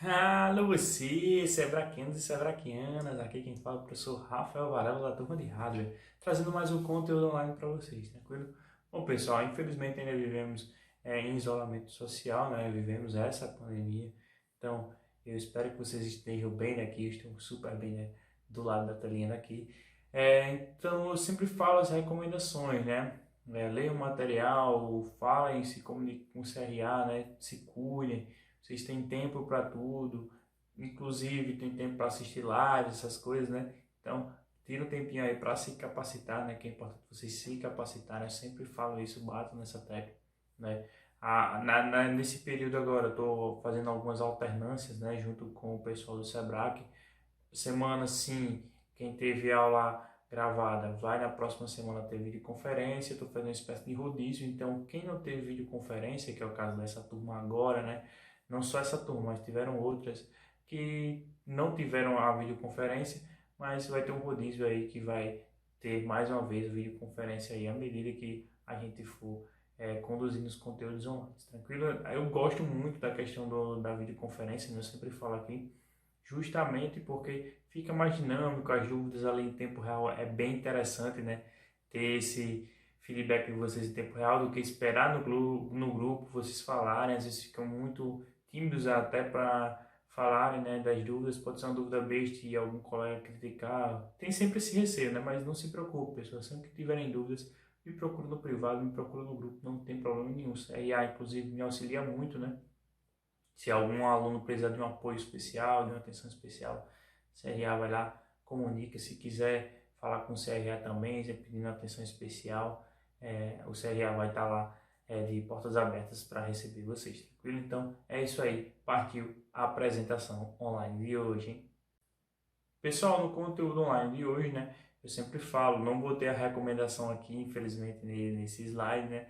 Alô você, sebraquianos e sebraquianas, aqui quem fala é o professor Rafael Varela da turma de hardware, trazendo mais um conteúdo online para vocês, tranquilo? Bom pessoal, infelizmente ainda vivemos em isolamento social, né? Vivemos essa pandemia, então eu espero que vocês estejam bem daqui, estão super bem, né? Do lado da telinha daqui. Então eu sempre falo as recomendações, né? Leiam o material, falem, se comuniquem com o CRA, né? Se cuidem. Vocês têm tempo para tudo, inclusive tem tempo para assistir lives, essas coisas, né? Então, tira um tempinho aí para se capacitar, né? Que é importante vocês se capacitarem. Eu sempre falo isso, bato nessa tecla, né? Nesse período agora, eu estou fazendo algumas alternâncias, né? Junto com o pessoal do Sebrae. Semana sim, quem teve aula gravada vai na próxima semana ter videoconferência. Estou fazendo uma espécie de rodízio, então quem não teve videoconferência, que é o caso dessa turma agora, né? Não só essa turma, mas tiveram outras que não tiveram a videoconferência, mas vai ter um rodízio aí que vai ter mais uma vez a videoconferência aí à medida que a gente for conduzindo os conteúdos online, tranquilo? Eu gosto muito da questão da videoconferência, né? Eu sempre falo aqui, justamente porque fica mais dinâmico, as dúvidas ali em tempo real é bem interessante, né? Ter esse feedback de vocês em tempo real do que esperar no grupo vocês falarem, às vezes ficam muito tímidos até para falarem, né, das dúvidas, pode ser uma dúvida besta e algum colega criticar, tem sempre esse receio, né? Mas não se preocupe, pessoal, sempre que tiverem dúvidas, me procura no privado, me procura no grupo, não tem problema nenhum. O CRA, inclusive, me auxilia muito, né? Se algum aluno precisar de um apoio especial, de uma atenção especial, o CRA vai lá, comunica. Se quiser falar com o CRA também, pedindo atenção especial, o CRA vai estar lá de portas abertas para receber vocês, tranquilo? Então é isso aí, partiu a apresentação online de hoje, hein? Pessoal, no conteúdo online de hoje, né, eu sempre falo, não botei a recomendação aqui, infelizmente, nesse slide, né,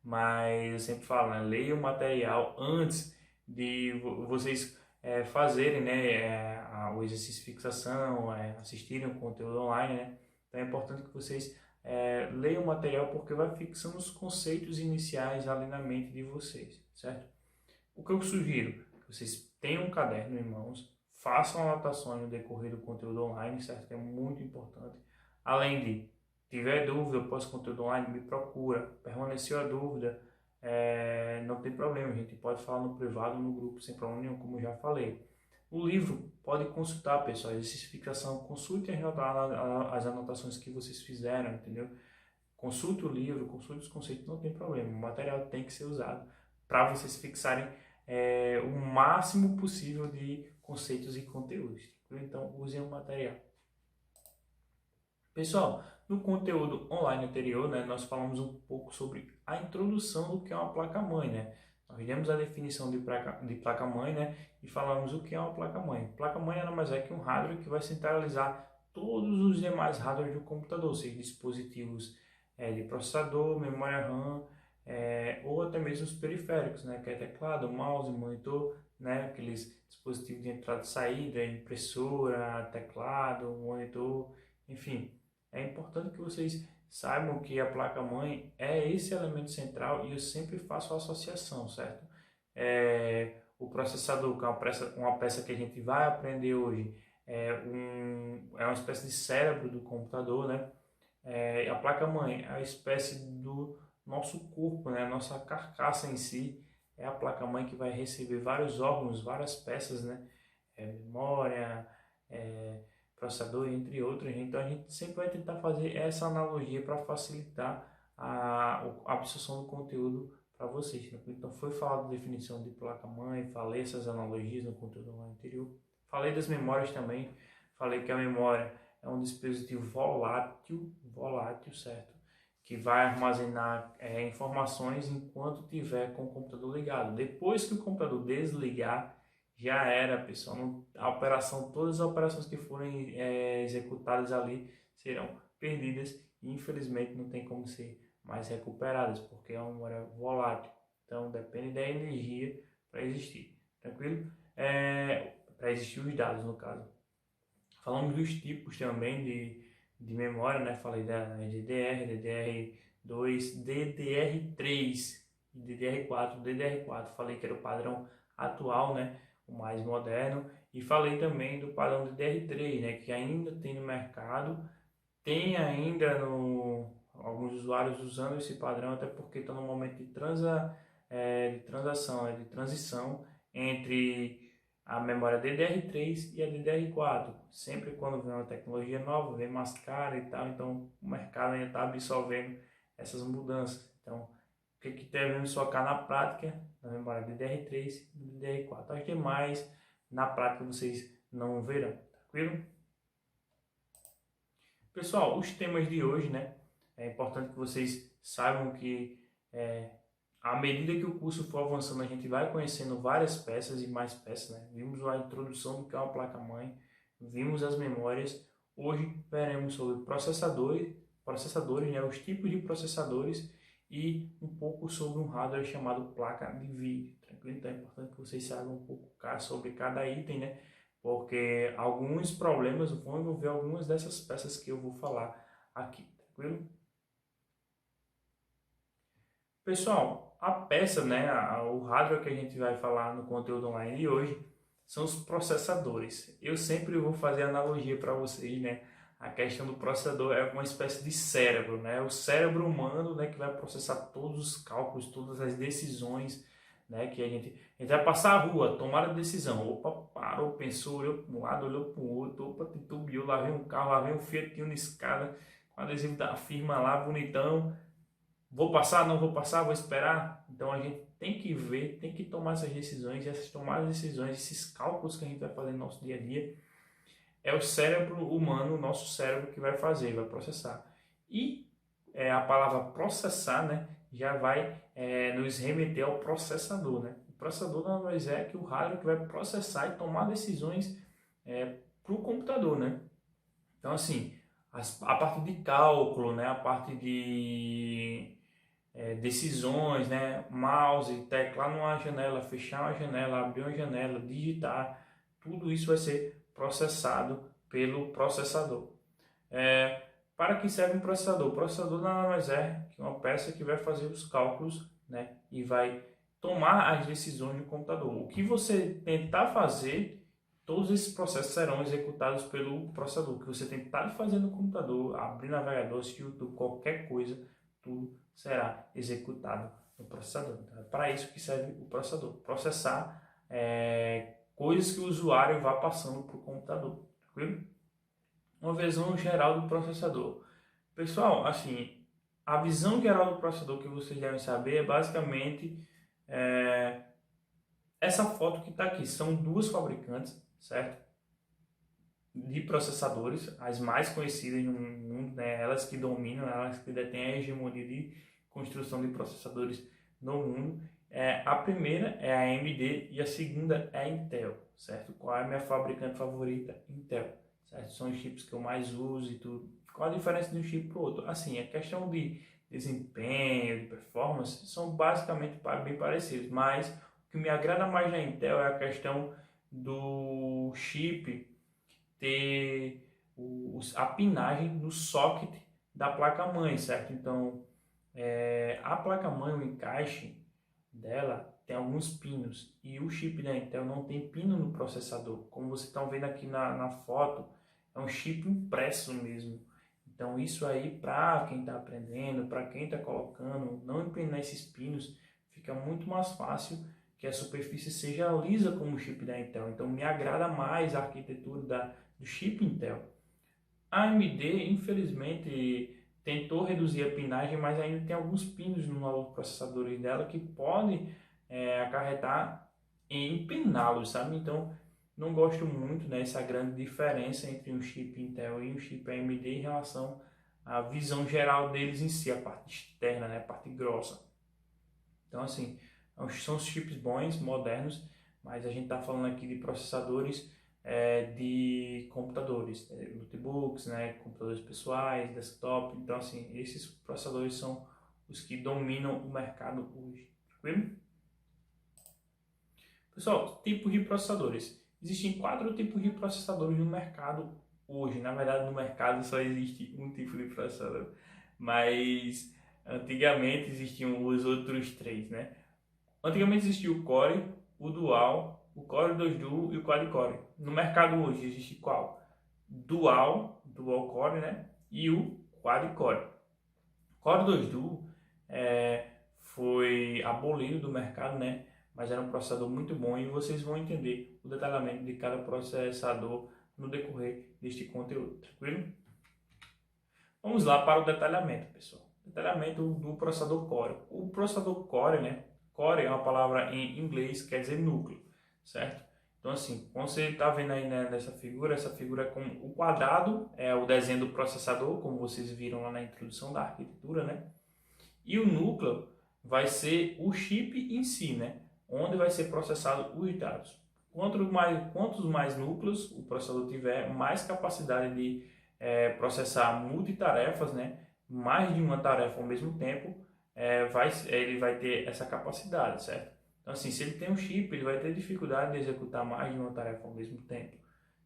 mas eu sempre falo, né, leia o material antes de vocês fazerem, né, o exercício de fixação, assistirem o conteúdo online, né, então é importante que vocês leiam o material porque vai fixando os conceitos iniciais ali na mente de vocês, certo? O que eu sugiro? Que vocês tenham um caderno em mãos, façam anotações no decorrer do conteúdo online, certo? Que é muito importante. Além de, tiver dúvida após o conteúdo online, me procura. Permaneceu a dúvida, não tem problema, a gente pode falar no privado, no grupo, sem problema nenhum, como já falei. O livro, pode consultar, pessoal, exercício de fixação, consulte as anotações que vocês fizeram, entendeu? Consulte o livro, consulte os conceitos, não tem problema. O material tem que ser usado para vocês fixarem o máximo possível de conceitos e conteúdos. Então, usem o material. Pessoal, no conteúdo online anterior, né, nós falamos um pouco sobre a introdução do que é uma placa-mãe, né? Nós demos a definição de placa-mãe, né, e falamos o que é uma placa-mãe. Placa-mãe nada mais é que um hardware que vai centralizar todos os demais hardware do computador, seja dispositivos de processador, memória RAM, ou até mesmo os periféricos, né, que é teclado, mouse, monitor, né, aqueles dispositivos de entrada e saída, impressora, teclado, monitor, enfim. É importante que vocês saibam que a placa-mãe é esse elemento central e eu sempre faço a associação, certo? O processador, que é uma peça que a gente vai aprender hoje, é uma espécie de cérebro do computador, né? A placa-mãe é a espécie do nosso corpo, né? A nossa carcaça em si é a placa-mãe que vai receber vários órgãos, várias peças, né? Memória, é, processador, entre outros. Então a gente sempre vai tentar fazer essa analogia para facilitar a absorção do conteúdo para vocês. Né? Então foi falado definição de placa-mãe, falei essas analogias no conteúdo lá anterior. Falei das memórias também, falei que a memória é um dispositivo volátil, certo? Que vai armazenar informações enquanto tiver com o computador ligado. Depois que o computador desligar, já era, pessoal. A operação, todas as operações que forem executadas ali serão perdidas e infelizmente não tem como ser mais recuperadas, porque é uma memória volátil. Então depende da energia para existir. Tranquilo? Para existir os dados, no caso. Falamos dos tipos também de memória, né? Falei da DDR, DDR2, DDR3 e DDR4. DDR4 falei que era o padrão atual, né? o mais moderno, e falei também do padrão de DR3, né, que ainda tem no mercado, tem ainda alguns usuários usando esse padrão, até porque estão no momento de transição entre a memória DDR3 e a DDR4. Sempre quando vem uma tecnologia nova, vem mais cara e tal, então o mercado ainda está absorvendo essas mudanças. Então, o que devemos focar na prática, na memória DDR3 e DDR4. As demais, na prática, vocês não verão, tranquilo? Pessoal, os temas de hoje, né? É importante que vocês saibam que à medida que o curso for avançando, a gente vai conhecendo várias peças e mais peças, né? Vimos a introdução do que é uma placa-mãe, vimos as memórias. Hoje veremos sobre processadores, né? Os tipos de processadores e um pouco sobre um hardware chamado placa de vídeo. Tranquilo? Então é importante que vocês saibam um pouco sobre cada item, né? Porque alguns problemas vão envolver algumas dessas peças que eu vou falar aqui, tranquilo? Pessoal, a peça, né, o hardware que a gente vai falar no conteúdo online de hoje são os processadores. Eu sempre vou fazer analogia para vocês, né? A questão do processador é uma espécie de cérebro, né? O cérebro humano, né, que vai processar todos os cálculos, todas as decisões, né, que a gente vai passar a rua, tomar a decisão. Opa, parou, pensou, olhou para um lado, olhou para o outro, opa, titubeou, lá vem um carro, lá vem um Fiat Uno escada, com adesivo da firma lá, bonitão. Vou passar, não vou passar, vou esperar? Então a gente tem que ver, tem que tomar essas decisões, e essas tomadas de decisões, esses cálculos que a gente vai fazer no nosso dia a dia, é o cérebro humano, o nosso cérebro que vai fazer, vai processar. E a palavra processar, né, já vai nos remeter ao processador, né? O processador nada mais é que o hardware que vai processar e tomar decisões para o computador, né? Então assim, a parte de cálculo, né, a parte de decisões, né, mouse, teclar numa janela, fechar uma janela, abrir uma janela, digitar, tudo isso vai ser processado pelo processador. Para que serve um processador? O processador nada mais é que uma peça que vai fazer os cálculos, né, e vai tomar as decisões do computador. O que você tentar fazer, todos esses processos serão executados pelo processador. O que você tentar fazer no computador, abrir navegador, assistir YouTube, qualquer coisa, tudo será executado no processador. Então, é para isso que serve o processador. Processar coisas que o usuário vá passando para o computador. Tranquilo? Uma visão geral do processador. Pessoal, assim, a visão geral do processador que vocês devem saber é basicamente essa foto que está aqui. São duas fabricantes, certo? De processadores, as mais conhecidas no mundo, né? Elas que dominam, elas que detêm a hegemonia de construção de processadores no mundo. A primeira é a AMD e a segunda é a Intel, certo? Qual é a minha fabricante favorita? Intel, certo? São os chips que eu mais uso e tudo. Qual a diferença de um chip para o outro? Assim, a questão de desempenho, de performance, são basicamente bem parecidos, mas o que me agrada mais na Intel é a questão do chip ter a pinagem no socket da placa-mãe, certo? Então, a placa-mãe, o encaixe dela tem alguns pinos e o chip da Intel não tem pino no processador. Como vocês estão vendo aqui na foto, é um chip impresso mesmo. Então, isso aí, para quem está aprendendo, para quem está colocando, não empinar esses pinos, fica muito mais fácil que a superfície seja lisa como o chip da Intel. Então, me agrada mais a arquitetura do chip Intel. A AMD, infelizmente, tentou reduzir a pinagem, mas ainda tem alguns pinos nos processadores dela que podem acarretar em empiná-los, sabe? Então, não gosto muito dessa grande diferença entre um chip Intel e um chip AMD em relação à visão geral deles em si, a parte externa, né? A parte grossa. Então, assim, são chips bons, modernos, mas a gente está falando aqui de processadores de computadores, notebooks, né, computadores pessoais, desktop. Então, assim, esses processadores são os que dominam o mercado hoje. Tranquilo? Pessoal, tipos de processadores. Existem 4 tipos de processadores no mercado hoje. Na verdade, no mercado só existe um tipo de processador, mas antigamente existiam os outros 3, né? Antigamente existia o Core, o Dual, o Core 2 Duo e o Quad-Core. No mercado hoje existe qual? Dual Core, né? E o Quad-Core. Core 2 Duo foi abolido do mercado, né? Mas era um processador muito bom e vocês vão entender o detalhamento de cada processador no decorrer deste conteúdo, tranquilo? Vamos lá para o detalhamento, pessoal. Detalhamento do processador Core. O processador Core, né? Core é uma palavra em inglês, quer dizer núcleo, certo? Então assim, quando você está vendo aí, né, nessa figura, essa figura é como o quadrado, é o desenho do processador, como vocês viram lá na introdução da arquitetura, né? E o núcleo vai ser o chip em si, né? Onde vai ser processado os dados. Quantos mais núcleos o processador tiver, mais capacidade de processar multitarefas, né? Mais de uma tarefa ao mesmo tempo, ele vai ter essa capacidade, certo? Então, assim, se ele tem um chip, ele vai ter dificuldade de executar mais de uma tarefa ao mesmo tempo,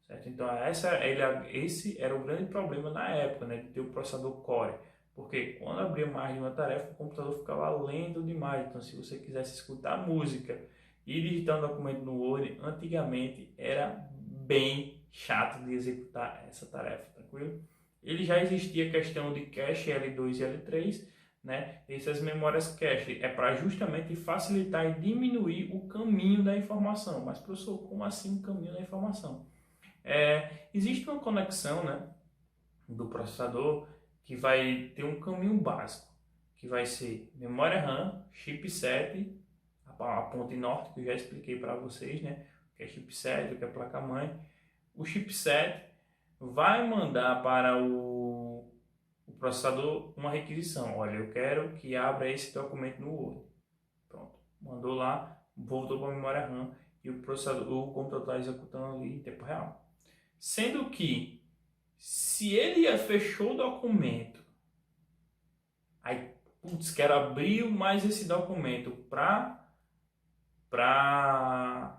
certo? Então, esse era o grande problema na época, né? De ter o processador Core. Porque quando abria mais de uma tarefa, o computador ficava lento demais. Então, se você quisesse escutar música e digitar um documento no Word, antigamente era bem chato de executar essa tarefa, tranquilo? Ele já existia a questão de cache L2 e L3, né? Essas memórias cache é para justamente facilitar e diminuir o caminho da informação. Mas, professor, como assim o caminho da informação? Existe uma conexão, né, do processador que vai ter um caminho básico, que vai ser memória RAM, chipset, a ponte norte que eu já expliquei para vocês, né? O que é chipset, o que é placa-mãe. O chipset vai mandar para o processador uma requisição. Olha, eu quero que abra esse documento no Word. Pronto, mandou lá, voltou para a memória RAM e o computador está executando ali em tempo real. Sendo que, se ele fechou o documento, aí, putz, quero abrir mais esse documento para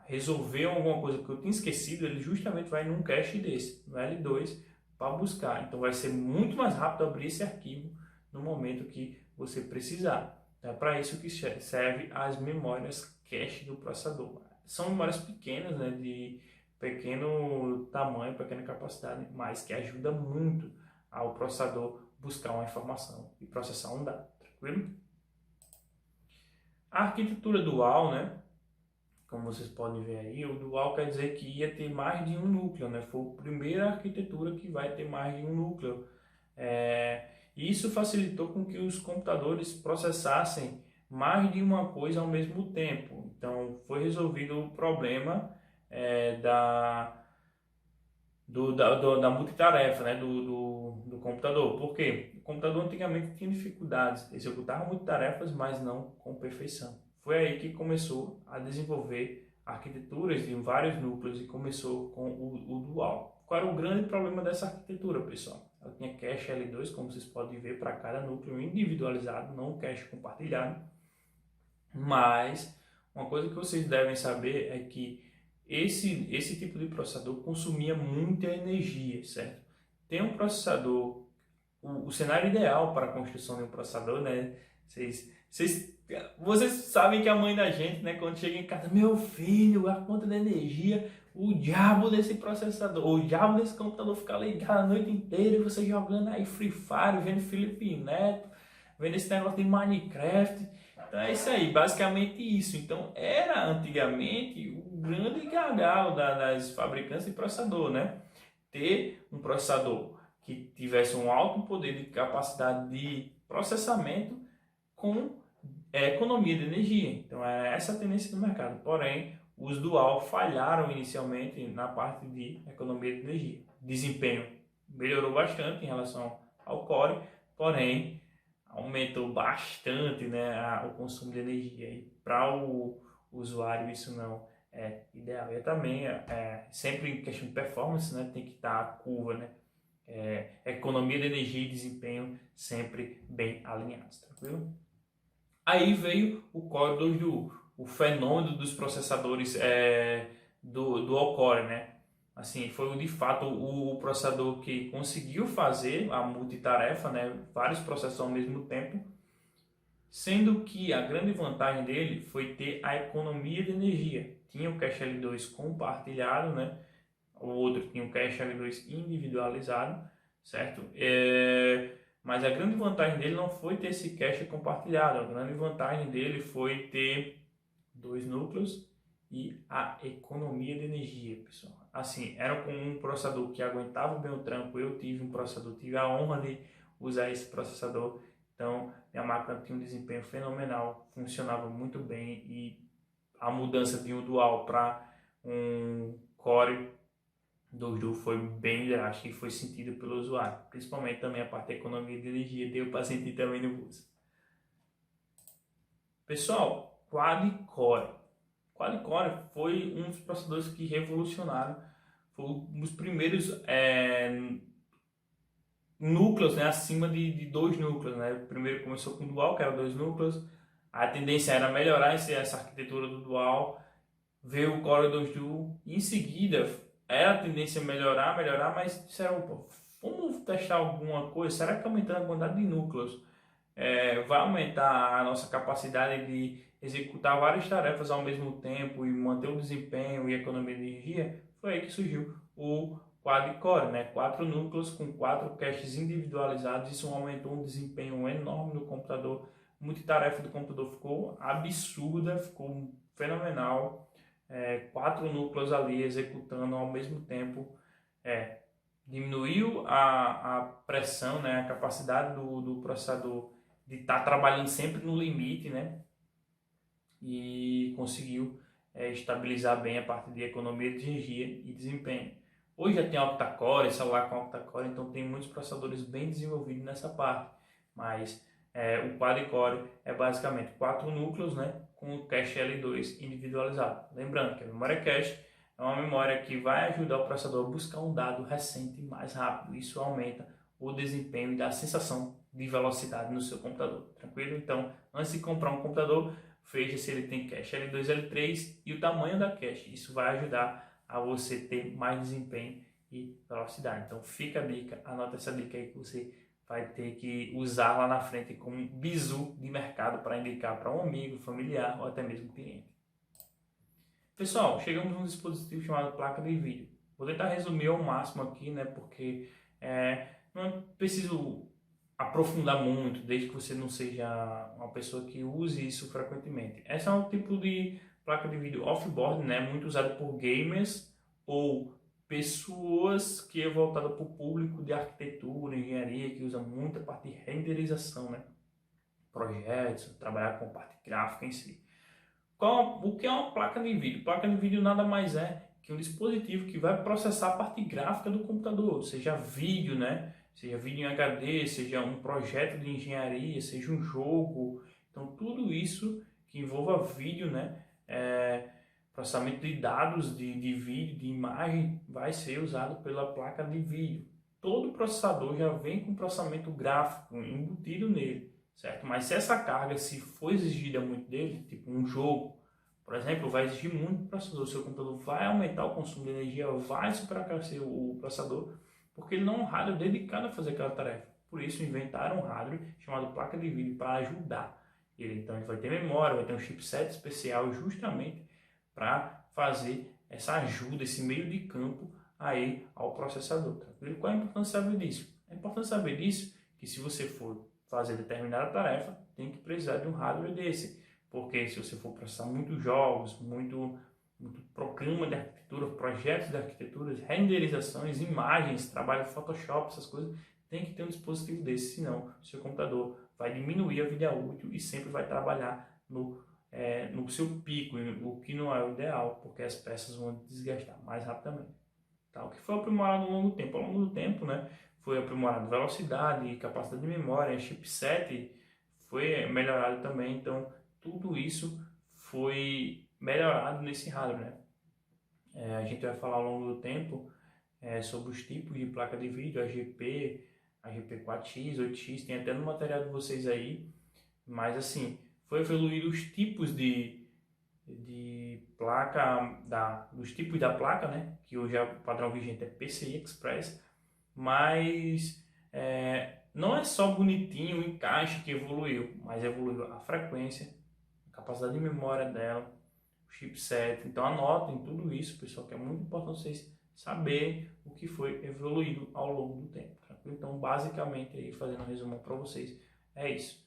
resolver alguma coisa que eu tinha esquecido, ele justamente vai num cache desse, no L2, para buscar. Então vai ser muito mais rápido abrir esse arquivo no momento que você precisar. É para isso que serve as memórias cache do processador. São memórias pequenas, né, de pequeno tamanho, pequena capacidade, mas que ajuda muito ao processador buscar uma informação e processar um dado, tranquilo? A arquitetura dual, né, como vocês podem ver aí, o dual quer dizer que ia ter mais de um núcleo, né? Foi a primeira arquitetura que vai ter mais de um núcleo. E isso facilitou com que os computadores processassem mais de uma coisa ao mesmo tempo. Então, foi resolvido o problema da multitarefa, né? do computador. Por quê? O computador antigamente tinha dificuldades, executava multitarefas, mas não com perfeição. Foi aí que começou a desenvolver arquiteturas de vários núcleos e começou com o dual. Qual era o grande problema dessa arquitetura, pessoal? Ela tinha cache L2, como vocês podem ver, para cada núcleo individualizado, não cache compartilhado. Mas uma coisa que vocês devem saber é que esse tipo de processador consumia muita energia, certo? Tem um processador, o cenário ideal para a construção de um processador, né? Vocês sabem que a mãe da gente, né, quando chega em casa, meu filho, a conta de energia, o diabo desse processador, o diabo desse computador fica ligado a noite inteira e você jogando aí Free Fire, vendo Felipe Neto, vendo esse negócio de Minecraft. Então é isso aí, basicamente isso. Então era antigamente o grande gargalo das fabricantes de processador, né? Ter um processador que tivesse um alto poder de capacidade de processamento com economia de energia. Então era essa a tendência do mercado. Porém, os dual falharam inicialmente na parte de economia de energia. Desempenho melhorou bastante em relação ao Core, porém aumentou bastante, né, o consumo de energia. E para o usuário isso não é ideal. E também, sempre em questão de performance, né, tem que estar a curva, né, economia de energia e desempenho sempre bem alinhados, tranquilo? Aí veio o Core 2 Duo, o fenômeno dos processadores do Dual Core, né? Assim, foi de fato o processador que conseguiu fazer a multitarefa, né? Vários processos ao mesmo tempo, sendo que a grande vantagem dele foi ter a economia de energia. Tinha o cache L2 compartilhado, né? O outro tinha o cache L2 individualizado, certo? Mas a grande vantagem dele não foi ter esse cache compartilhado, a grande vantagem dele foi ter dois núcleos e a economia de energia, pessoal. Assim, era com um processador que aguentava bem o tranco. Eu tive um processador, tive a honra de usar esse processador. Então, minha máquina tinha um desempenho fenomenal, funcionava muito bem e a mudança de um dual para um Core 2 Duo foi bem drástica e foi sentido pelo usuário. Principalmente também a parte da economia de energia deu para sentir também no bolso. Pessoal, quad-core. Quad-core foi um dos processadores que revolucionaram, foi um dos primeiros núcleos, né, acima de dois núcleos. Né? O primeiro começou com dual, que era dois núcleos. A tendência era melhorar essa arquitetura do dual, veio o Core 2 Duo, e em seguida era a tendência melhorar, mas disseram, opa, vamos testar alguma coisa, será que aumentando a quantidade de núcleos vai aumentar a nossa capacidade de executar várias tarefas ao mesmo tempo e manter o desempenho e economia de energia? Foi aí que surgiu o quad-core, né? 4 núcleos com 4 caches individualizados. Isso aumentou um desempenho enorme no computador. Multitarefa do computador ficou absurda, ficou fenomenal. 4 núcleos ali executando ao mesmo tempo. Diminuiu a pressão, né? A capacidade do processador de estar trabalhando sempre no limite, né? E conseguiu estabilizar bem a parte de economia de energia e desempenho. Hoje já tem octa-core, celular com octa-core, então tem muitos processadores bem desenvolvidos nessa parte. Mas o quad-core é basicamente 4 núcleos, né? Com o cache L2 individualizado. Lembrando que a memória cache é uma memória que vai ajudar o processador a buscar um dado recente mais rápido. Isso aumenta o desempenho e dá a sensação de velocidade no seu computador. Tranquilo? Então, antes de comprar um computador, veja se ele tem cache L2, L3 e o tamanho da cache. Isso vai ajudar a você ter mais desempenho e velocidade. Então, fica a dica, anota essa dica aí que você vai ter que usar lá na frente como um bizu de mercado para indicar para um amigo, familiar ou até mesmo cliente. Pessoal, chegamos num dispositivo chamado placa de vídeo. Vou tentar resumir ao máximo aqui, né? Porque não é preciso aprofundar muito, desde que você não seja uma pessoa que use isso frequentemente. Essa é um tipo de placa de vídeo off-board, né? Muito usada por gamers ou pessoas que é voltada para o público de arquitetura, engenharia, que usa muita parte de renderização, né? Projetos, trabalhar com parte gráfica em si. O que é uma placa de vídeo? Placa de vídeo nada mais é que um dispositivo que vai processar a parte gráfica do computador, seja vídeo, né? Seja vídeo em HD, seja um projeto de engenharia, seja um jogo. Então, tudo isso que envolva vídeo, né? Processamento de dados de vídeo, de imagem, vai ser usado pela placa de vídeo. Todo processador já vem com processamento gráfico embutido nele, certo? Mas se essa carga se for exigida muito dele, tipo um jogo, por exemplo, vai exigir muito do processador. O seu computador vai aumentar o consumo de energia, vai superaquecer o processador, porque ele não é um hardware dedicado a fazer aquela tarefa. Por isso inventaram um hardware chamado placa de vídeo para ajudar ele. Então ele vai ter memória, vai ter um chipset especial justamente para fazer essa ajuda, esse meio de campo aí ao processador. Tranquilo? Qual é a importância de saber disso? É importante saber disso que se você for fazer determinada tarefa, tem que precisar de um hardware desse. Porque se você for processar muitos jogos, muito programa de arquitetura, projetos de arquitetura, renderizações, imagens, trabalho Photoshop, essas coisas, tem que ter um dispositivo desse, senão o seu computador vai diminuir a vida útil e sempre vai trabalhar no seu pico, o que não é o ideal, porque as peças vão desgastar mais rapidamente. Tá? O que foi aprimorado ao longo do tempo? Ao longo do tempo, né, foi aprimorado velocidade, capacidade de memória, chipset foi melhorado também, então tudo isso foi melhorado nesse hardware. Né? A gente vai falar ao longo do tempo sobre os tipos de placa de vídeo, a GP, a GP4X, 8X, tem até no material de vocês aí, mas assim, foi evoluído os tipos de placa, dos tipos da placa, né? Que hoje o padrão vigente é PCI Express, mas não é só bonitinho o encaixe que evoluiu, mas evoluiu a frequência, a capacidade de memória dela, o chipset. Então anotem tudo isso, pessoal, que é muito importante vocês saberem o que foi evoluído ao longo do tempo. Tranquilo? Então, basicamente, aí, fazendo um resumo para vocês, é isso.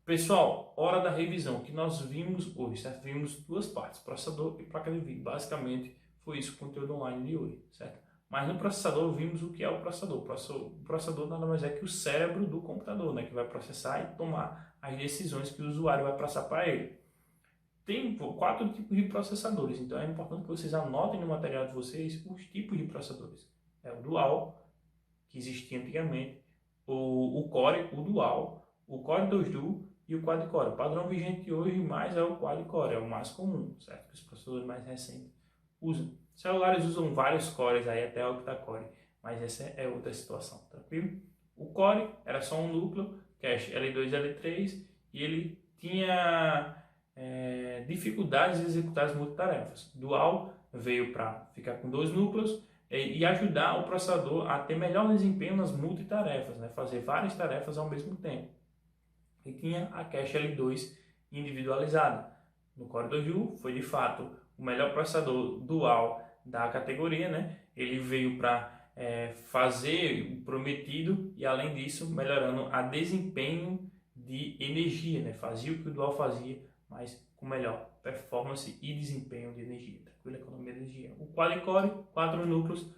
Pessoal, hora da revisão, que nós vimos hoje, certo? Vimos duas partes, processador e placa de vídeo. Basicamente, foi isso o conteúdo online de hoje, certo? Mas no processador, vimos o que é o processador. O processador nada mais é que o cérebro do computador, né? Que vai processar e tomar as decisões que o usuário vai passar para ele. Tem 4 tipos de processadores, então é importante que vocês anotem no material de vocês os tipos de processadores. É o dual, que existia antigamente, o Core, o Dual, o Core 2 Duo e o Quad-Core. O padrão vigente hoje mais é o Quad-Core, é o mais comum, certo? Que os processadores mais recentes usam. Celulares usam vários cores aí, até octa-core, mas essa é outra situação, tranquilo? O Core era só um núcleo, cache L2 e L3, e ele tinha dificuldades de executar as multitarefas. Dual veio para ficar com 2 núcleos e ajudar o processador a ter melhor desempenho nas multitarefas, né? Fazer várias tarefas ao mesmo tempo. E tinha a cache L2 individualizada. No Core 2 Duo foi de fato o melhor processador dual da categoria, né? Ele veio para fazer o prometido e além disso melhorando a desempenho de energia, né? Fazia o que o dual fazia, mas com melhor performance e desempenho de energia, tranquila economia de energia. O quad-core, 4 núcleos,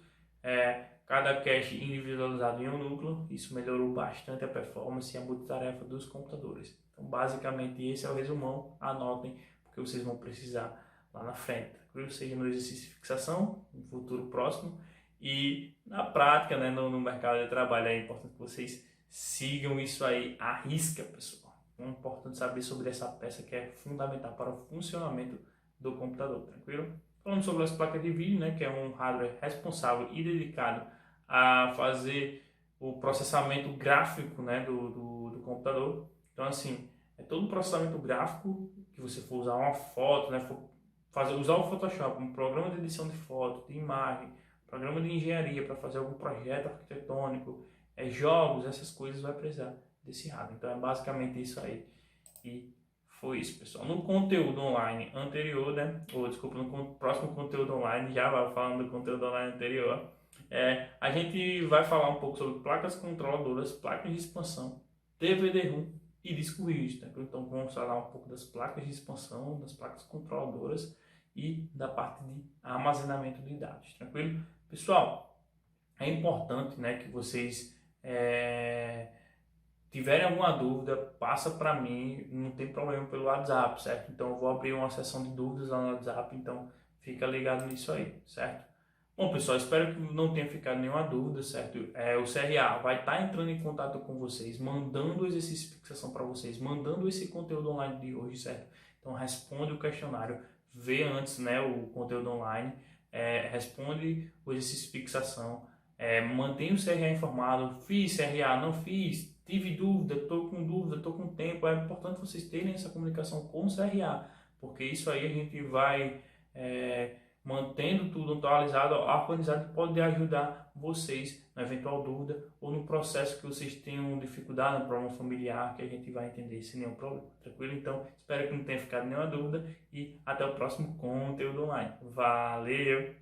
cada cache individualizado em um núcleo, isso melhorou bastante a performance e a multitarefa dos computadores. Então, basicamente, esse é o resumão, anotem, porque vocês vão precisar lá na frente, tranquilo? Seja no exercício de fixação, no futuro próximo, e na prática, né, no mercado de trabalho, é importante que vocês sigam isso aí à risca, pessoal. É importante saber sobre essa peça que é fundamental para o funcionamento do computador, tranquilo? Falando sobre as placas de vídeo, né, que é um hardware responsável e dedicado a fazer o processamento gráfico, né, do computador. Então, assim, é todo o processamento gráfico que você for usar uma foto, né, usar o Photoshop, um programa de edição de foto, de imagem, programa de engenharia para fazer algum projeto arquitetônico, jogos, essas coisas, vai precisar desse hardware. Então, é basicamente isso aí. E foi isso, pessoal. No conteúdo online anterior, né? Ou desculpa, no próximo conteúdo online, já vai falando do conteúdo online anterior, a gente vai falar um pouco sobre placas controladoras, placas de expansão, DVD-ROM e disco rígido. Tá? Então vamos falar um pouco das placas de expansão, das placas controladoras e da parte de armazenamento de dados. Tranquilo? Pessoal, é importante, né, que vocês tiverem alguma dúvida, passa para mim, não tem problema pelo WhatsApp, certo? Então eu vou abrir uma sessão de dúvidas lá no WhatsApp, então fica ligado nisso aí, certo? Bom, pessoal, espero que não tenha ficado nenhuma dúvida, certo? O CRA vai estar entrando em contato com vocês, mandando o exercício de fixação para vocês, mandando esse conteúdo online de hoje, certo? Então responde o questionário, vê antes, né, o conteúdo online, responde o exercício de fixação, mantém o CRA informado, fiz CRA, não fiz, tive dúvida, estou com tempo. É importante vocês terem essa comunicação com o CRA, porque isso aí a gente vai mantendo tudo atualizado, organizado, pode ajudar vocês na eventual dúvida ou no processo que vocês tenham dificuldade, no problema familiar, que a gente vai entender sem nenhum problema, tranquilo? Então, espero que não tenha ficado nenhuma dúvida e até o próximo conteúdo online. Valeu!